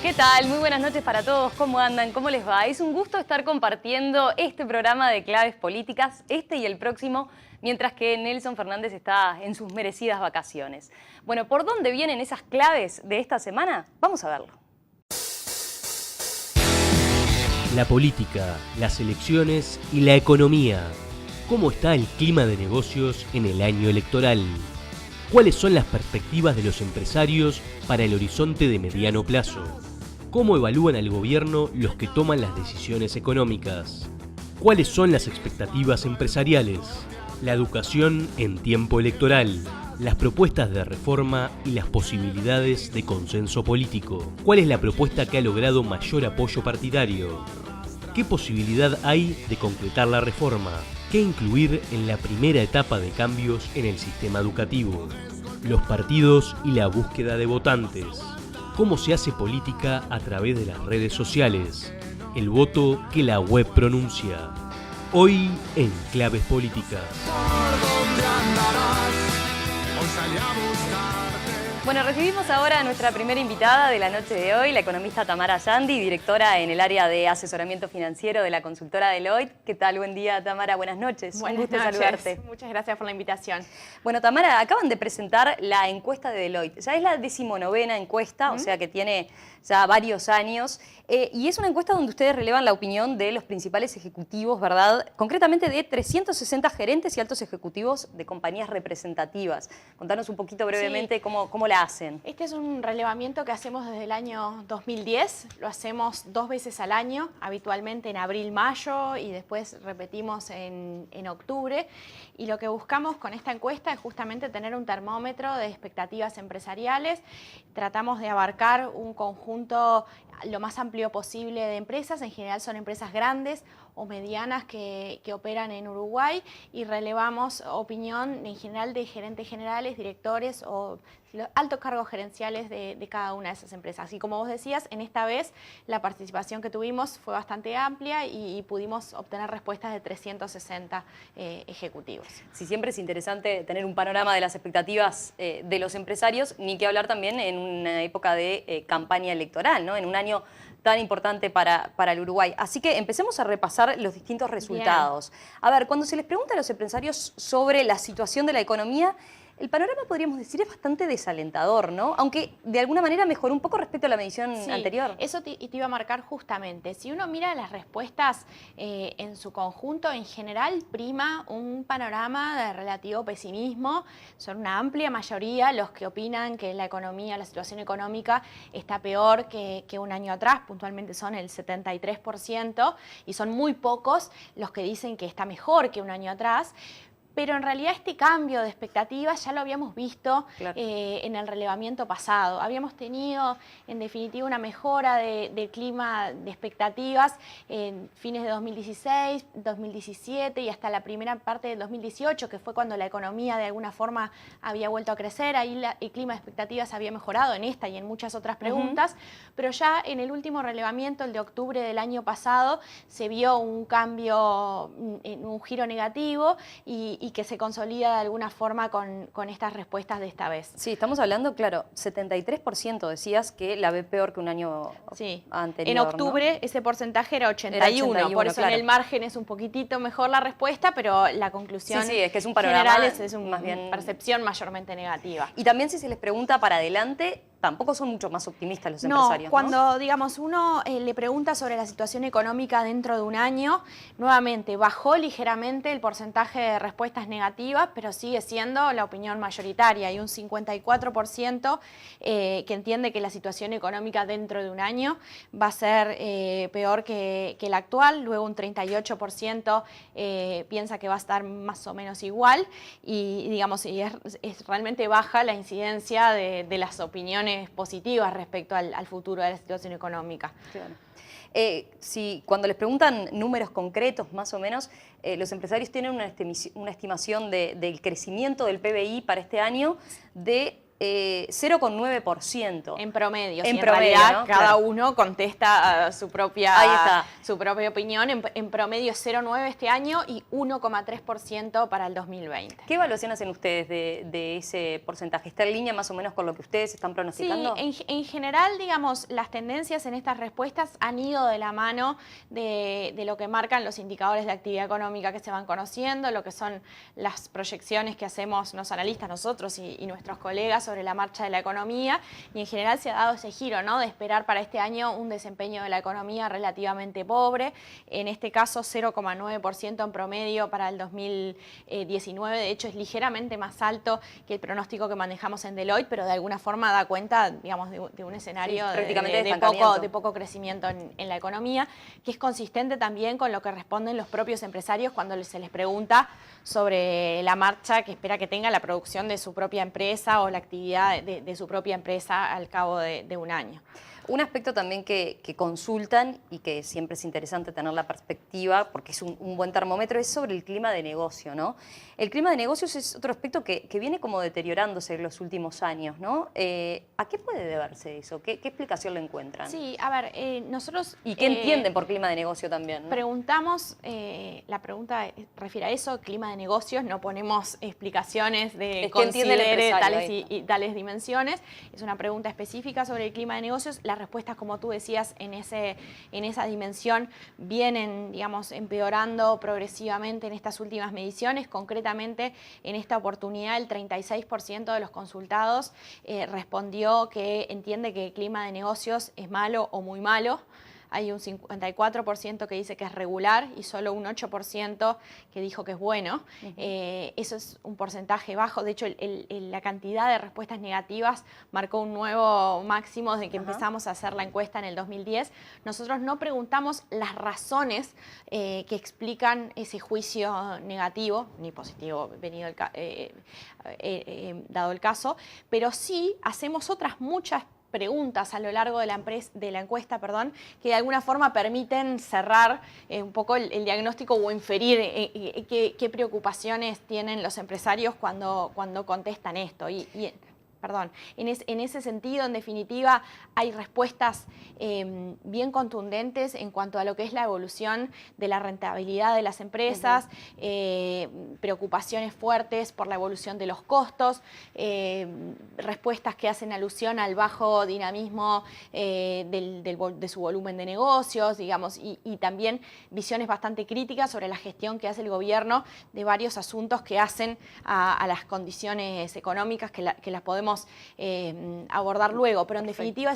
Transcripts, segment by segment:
¿Qué tal? Muy buenas noches para todos. ¿Cómo andan? ¿Cómo les va? Es un gusto estar compartiendo este programa de Claves Políticas, este y el próximo, mientras que Nelson Fernández está en sus merecidas vacaciones. Bueno, ¿por dónde vienen esas claves de esta semana? Vamos a verlo. La política, las elecciones y la economía. ¿Cómo está el clima de negocios en el año electoral? ¿Cuáles son las perspectivas de los empresarios para el horizonte de mediano plazo? ¿Cómo evalúan al gobierno los que toman las decisiones económicas? ¿Cuáles son las expectativas empresariales? La educación en tiempo electoral, las propuestas de reforma y las posibilidades de consenso político. ¿Cuál es la propuesta que ha logrado mayor apoyo partidario? ¿Qué posibilidad hay de concretar la reforma? ¿Qué incluir en la primera etapa de cambios en el sistema educativo? Los partidos y la búsqueda de votantes. ¿Cómo se hace política a través de las redes sociales? El voto que la web pronuncia. Hoy en Claves Políticas. Bueno, recibimos ahora a nuestra primera invitada de la noche de hoy, la economista Tamara Yandi, directora en el área de asesoramiento financiero de la consultora Deloitte. ¿Qué tal? Buen día, Tamara. Buenas noches. Buenas Un gusto noches. saludarte. Muchas gracias por la invitación. Bueno, Tamara, acaban de presentar la encuesta de Deloitte. Ya es la 19ª encuesta, o sea que tiene ya varios años. Y es una encuesta donde ustedes relevan la opinión de los principales ejecutivos, ¿verdad? Concretamente de 360 gerentes y altos ejecutivos de compañías representativas. Contanos un poquito brevemente cómo la hacen. Este es un relevamiento que hacemos desde el año 2010. Lo hacemos 2 veces al año, habitualmente en abril, mayo y después repetimos en octubre. Y lo que buscamos con esta encuesta es justamente tener un termómetro de expectativas empresariales. Tratamos de abarcar un conjunto lo más amplio posible de empresas. En general son empresas grandes o medianas que operan en Uruguay y relevamos opinión en general de gerentes generales, directores o altos cargos gerenciales de cada una de esas empresas. Y como vos decías, en esta vez la participación que tuvimos fue bastante amplia y pudimos obtener respuestas de 360 ejecutivos. Sí, siempre es interesante tener un panorama de las expectativas de los empresarios, ni que hablar también en una época de campaña electoral, ¿no? En un año tan importante para el Uruguay. Así que empecemos a repasar los distintos resultados. Bien. A ver, cuando se les pregunta a los empresarios sobre la situación de la economía, el panorama, podríamos decir, es bastante desalentador, ¿no? Aunque de alguna manera mejoró un poco respecto a la medición anterior. Eso te iba a marcar justamente. Si uno mira las respuestas en su conjunto, en general prima un panorama de relativo pesimismo. Son una amplia mayoría los que opinan que la economía, la situación económica está peor que un año atrás. Puntualmente son el 73% y son muy pocos los que dicen que está mejor que un año atrás. Pero en realidad este cambio de expectativas ya lo habíamos visto en el relevamiento pasado. Habíamos tenido, en definitiva, una mejora del clima de expectativas en fines de 2016, 2017 y hasta la primera parte del 2018, que fue cuando la economía de alguna forma había vuelto a crecer. Ahí el clima de expectativas había mejorado en esta y en muchas otras preguntas. Pero ya en el último relevamiento, el de octubre del año pasado, se vio un cambio, un giro negativo y que se consolida de alguna forma con estas respuestas de esta vez. Sí, estamos hablando, claro, 73% decías que la ve peor que un año anterior. En octubre, ¿no? Ese porcentaje era 81, por eso en el margen es un poquitito mejor la respuesta, pero la conclusión es que es un panorama general es más bien percepción mayormente negativa. Y también si se les pregunta para adelante, tampoco son mucho más optimistas los empresarios, ¿no? Cuando, digamos, uno le pregunta sobre la situación económica dentro de un año, nuevamente bajó ligeramente el porcentaje de respuestas negativas, pero sigue siendo la opinión mayoritaria. Hay un 54% que entiende que la situación económica dentro de un año va a ser peor que la actual, luego un 38% piensa que va a estar más o menos igual y digamos, es realmente baja la incidencia de las opiniones positivas respecto al futuro de la situación económica. Claro. Cuando les preguntan números concretos, más o menos, los empresarios tienen una estimación del crecimiento del PBI para este año de 0,9%. En promedio. En En promedio, realidad, ¿no? cada Claro. uno contesta su Ahí está. propia opinión. En promedio 0,9 este año y 1,3% para el 2020. ¿Qué evaluación hacen ustedes de ese porcentaje? ¿Está en línea más o menos con lo que ustedes están Sí, pronosticando? en general, digamos, las tendencias en estas respuestas han ido de la mano de lo que marcan los indicadores de actividad económica que se van conociendo, lo que son las proyecciones que hacemos los analistas, nosotros y nuestros colegas sobre la marcha de la economía, y en general se ha dado ese giro, ¿no?, de esperar para este año un desempeño de la economía relativamente pobre, en este caso 0,9% en promedio para el 2019, de hecho es ligeramente más alto que el pronóstico que manejamos en Deloitte, pero de alguna forma da cuenta, digamos, de un escenario Sí, prácticamente de estancamiento. de poco crecimiento en la economía, que es consistente también con lo que responden los propios empresarios cuando se les pregunta sobre la marcha que espera que tenga la producción de su propia empresa o la actividad de su propia empresa al cabo de un año. Un aspecto también que consultan y que siempre es interesante tener la perspectiva, porque es un buen termómetro, es sobre el clima de negocio, ¿no? El clima de negocios es otro aspecto que viene como deteriorándose en los últimos años, ¿no? ¿A qué puede deberse eso? ¿Qué explicación le encuentran? Sí, a ver, nosotros... ¿Y qué entienden por clima de negocio también, ¿no? Preguntamos, la pregunta refiere a eso, clima de negocios, no ponemos explicaciones de Es que entiende el considere empresario, tales y tales dimensiones. Es una pregunta específica sobre el clima de negocios. Las respuestas, como tú decías, en esa dimensión vienen, digamos, empeorando progresivamente en estas últimas mediciones. Concretamente, en esta oportunidad, el 36% de los consultados respondió que entiende que el clima de negocios es malo o muy malo. Hay un 54% que dice que es regular y solo un 8% que dijo que es bueno. Eso es un porcentaje bajo. De hecho, la cantidad de respuestas negativas marcó un nuevo máximo desde que empezamos a hacer la encuesta en el 2010. Nosotros no preguntamos las razones que explican ese juicio negativo, ni positivo, dado el caso, pero sí hacemos otras muchas preguntas a lo largo de la encuesta, que de alguna forma permiten cerrar un poco el diagnóstico o inferir qué preocupaciones tienen los empresarios cuando contestan esto. En ese sentido, en definitiva, hay respuestas bien contundentes en cuanto a lo que es la evolución de la rentabilidad de las empresas, preocupaciones fuertes por la evolución de los costos, respuestas que hacen alusión al bajo dinamismo de su volumen de negocios, digamos, y también visiones bastante críticas sobre la gestión que hace el gobierno de varios asuntos que hacen a las condiciones económicas que las podemos abordar luego, pero en definitiva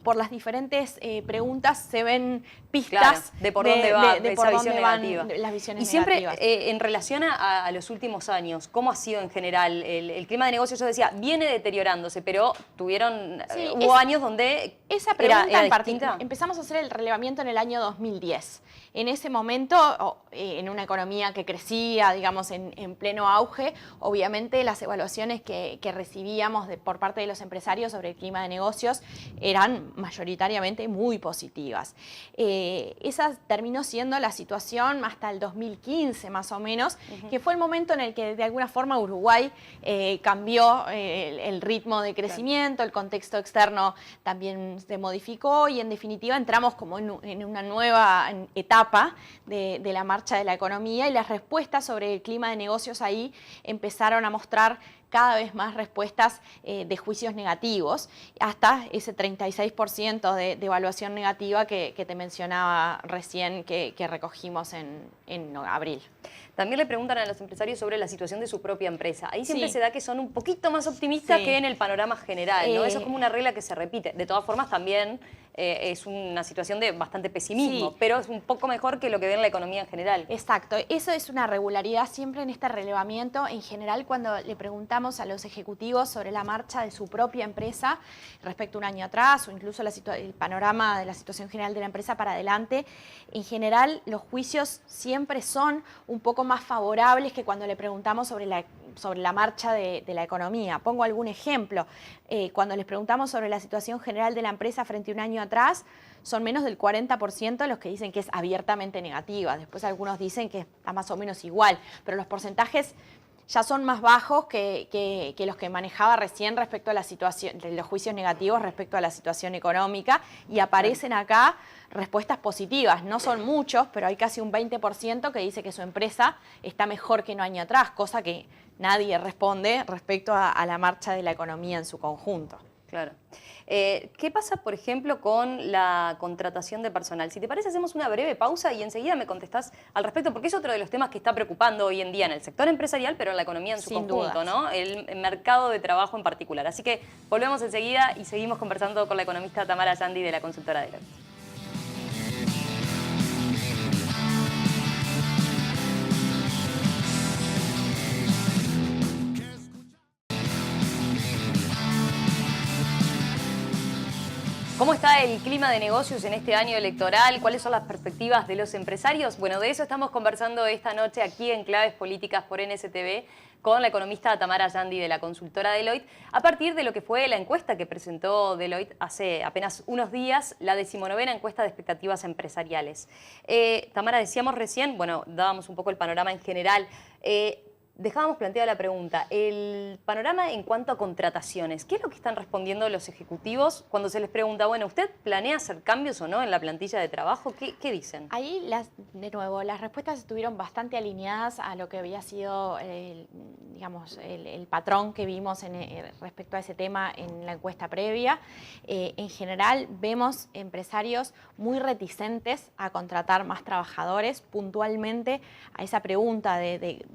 por las diferentes preguntas se ven pistas de por dónde va esa visión negativa. Las visiones y siempre negativas. En relación a los últimos años, ¿cómo ha sido en general el clima de negocios? Yo decía, viene deteriorándose, pero hubo años donde esa pregunta era en particular. distinta. Empezamos a hacer el relevamiento en el año 2010. En ese momento, en una economía que crecía, digamos, en pleno auge, obviamente las evaluaciones que recibíamos por parte de los empresarios sobre el clima de negocios eran mayoritariamente muy positivas. Esa terminó siendo la situación hasta el 2015 más o menos, que fue el momento en el que de alguna forma Uruguay cambió el ritmo de crecimiento, el contexto externo también se modificó y en definitiva entramos como en una nueva etapa de la marcha de la economía y las respuestas sobre el clima de negocios ahí empezaron a mostrar cada vez más respuestas de juicios negativos, hasta ese 36% de evaluación negativa que te mencionaba recién que recogimos en abril. También le preguntan a los empresarios sobre la situación de su propia empresa. Ahí siempre Sí. se da que son un poquito más optimistas que en el panorama general, ¿no? Eso es como una regla que se repite. De todas formas, también es una situación de bastante pesimismo, pero es un poco mejor que lo que ve en la economía en general. Exacto, eso es una regularidad siempre en este relevamiento. En general, cuando le preguntamos a los ejecutivos sobre la marcha de su propia empresa respecto a un año atrás o incluso el panorama de la situación general de la empresa para adelante, en general los juicios siempre son un poco más favorables que cuando le preguntamos sobre la marcha de la economía. Pongo algún ejemplo. Cuando les preguntamos sobre la situación general de la empresa frente a un año atrás, son menos del 40% los que dicen que es abiertamente negativa. Después algunos dicen que está más o menos igual, pero los porcentajes ya son más bajos que los que manejaba recién respecto a la situación, de los juicios negativos respecto a la situación económica, y aparecen acá respuestas positivas. No son muchos, pero hay casi un 20% que dice que su empresa está mejor que un año atrás, cosa que nadie responde respecto a la marcha de la economía en su conjunto. Claro. ¿Qué pasa, por ejemplo, con la contratación de personal? Si te parece, hacemos una breve pausa y enseguida me contestás al respecto, porque es otro de los temas que está preocupando hoy en día en el sector empresarial, pero en la economía en su conjunto, ¿no? El mercado de trabajo en particular. Así que volvemos enseguida y seguimos conversando con la economista Tamara Yandi de la consultora Deloitte. ¿Cómo está el clima de negocios en este año electoral? ¿Cuáles son las perspectivas de los empresarios? Bueno, de eso estamos conversando esta noche aquí en Claves Políticas por NSTV con la economista Tamara Yandi de la consultora Deloitte, a partir de lo que fue la encuesta que presentó Deloitte hace apenas unos días, la 19ª encuesta de expectativas empresariales. Tamara, decíamos recién, bueno, dábamos un poco el panorama en general. Dejábamos planteada la pregunta, el panorama en cuanto a contrataciones, ¿qué es lo que están respondiendo los ejecutivos cuando se les pregunta, bueno, ¿usted planea hacer cambios o no en la plantilla de trabajo? ¿Qué dicen? Ahí, de nuevo, las respuestas estuvieron bastante alineadas a lo que había sido, digamos, el patrón que vimos respecto a ese tema en la encuesta previa. En general, vemos empresarios muy reticentes a contratar más trabajadores, puntualmente a esa pregunta de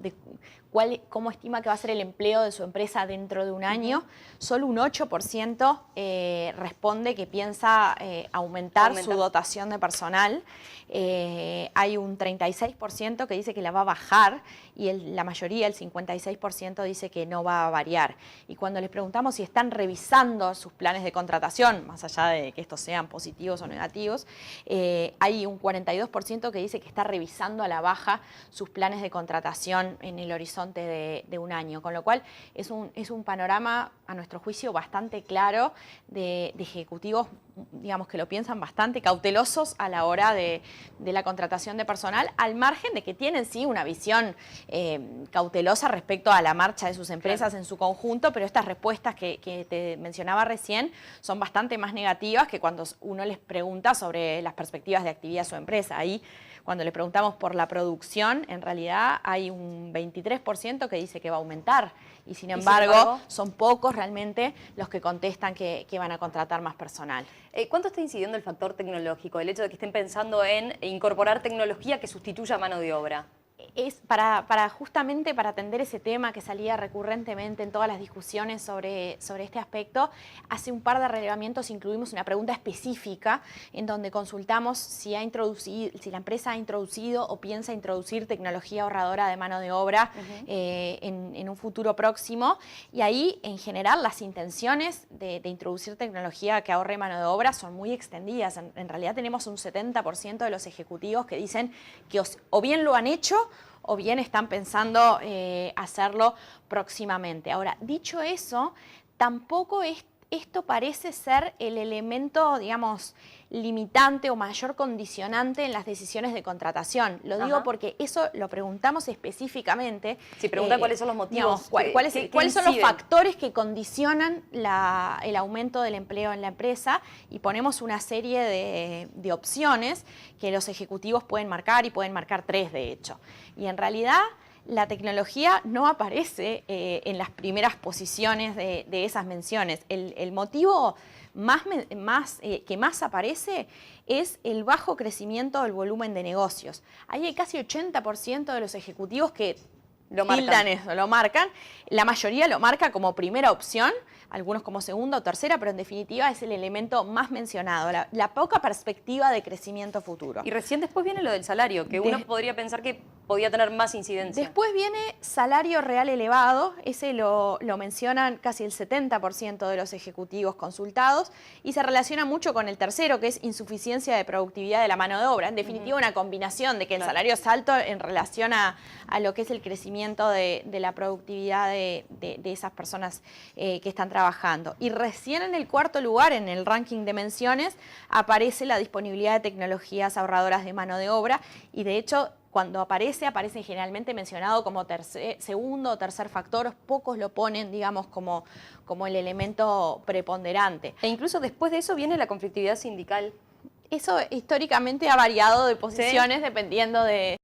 cómo estima que va a ser el empleo de su empresa dentro de un año. Solo un 8% responde que piensa aumentar su dotación de personal. Hay un 36% que dice que la va a bajar y la mayoría, el 56%, dice que no va a variar. Y cuando les preguntamos si están revisando sus planes de contratación, más allá de que estos sean positivos o negativos, hay un 42% que dice que está revisando a la baja sus planes de contratación en el horizonte de un año, con lo cual es un panorama, a nuestro juicio, bastante claro de ejecutivos, digamos, que lo piensan bastante cautelosos a la hora de la contratación de personal, al margen de que tienen sí una visión cautelosa respecto a la marcha de sus empresas en su conjunto, pero estas respuestas que te mencionaba recién son bastante más negativas que cuando uno les pregunta sobre las perspectivas de actividad de su empresa. Ahí, cuando le preguntamos por la producción, en realidad hay un 23% que dice que va a aumentar y sin embargo son pocos realmente los que contestan que van a contratar más personal. ¿Cuánto está incidiendo el factor tecnológico, el hecho de que estén pensando en incorporar tecnología que sustituya mano de obra? Es justamente para atender ese tema que salía recurrentemente en todas las discusiones sobre este aspecto. Hace un par de relevamientos incluimos una pregunta específica en donde consultamos si la empresa ha introducido o piensa introducir tecnología ahorradora de mano de obra en un futuro próximo. Y ahí, en general, las intenciones de introducir tecnología que ahorre mano de obra son muy extendidas. En realidad tenemos un 70% de los ejecutivos que dicen que o bien lo han hecho o bien están pensando hacerlo próximamente. Ahora, dicho eso, tampoco esto parece ser el elemento, digamos, limitante o mayor condicionante en las decisiones de contratación. Lo digo porque eso lo preguntamos específicamente. Si preguntan cuáles son los motivos. Digamos, ¿cuáles son los factores que condicionan el aumento del empleo en la empresa? Y ponemos una serie de opciones que los ejecutivos pueden marcar y pueden marcar 3, de hecho. Y en realidad la tecnología no aparece en las primeras posiciones de esas menciones. El motivo que más aparece es el bajo crecimiento del volumen de negocios. Ahí hay casi 80% de los ejecutivos que tildan eso, lo marcan. La mayoría lo marca como primera opción, algunos como segunda o tercera, pero en definitiva es el elemento más mencionado, la poca perspectiva de crecimiento futuro. Y recién después viene lo del salario, que uno podría pensar que podía tener más incidencia. Después viene salario real elevado, ese lo mencionan casi el 70% de los ejecutivos consultados y se relaciona mucho con el tercero, que es insuficiencia de productividad de la mano de obra. En definitiva, una combinación de que el salario es alto en relación a lo que es el crecimiento de la productividad de esas personas que están trabajando trabajando. Y recién en el cuarto lugar, en el ranking de menciones, aparece la disponibilidad de tecnologías ahorradoras de mano de obra y de hecho cuando aparece generalmente mencionado como segundo o tercer factor, pocos lo ponen, digamos, como el elemento preponderante. E incluso después de eso viene la conflictividad sindical. Eso históricamente ha variado de posiciones dependiendo de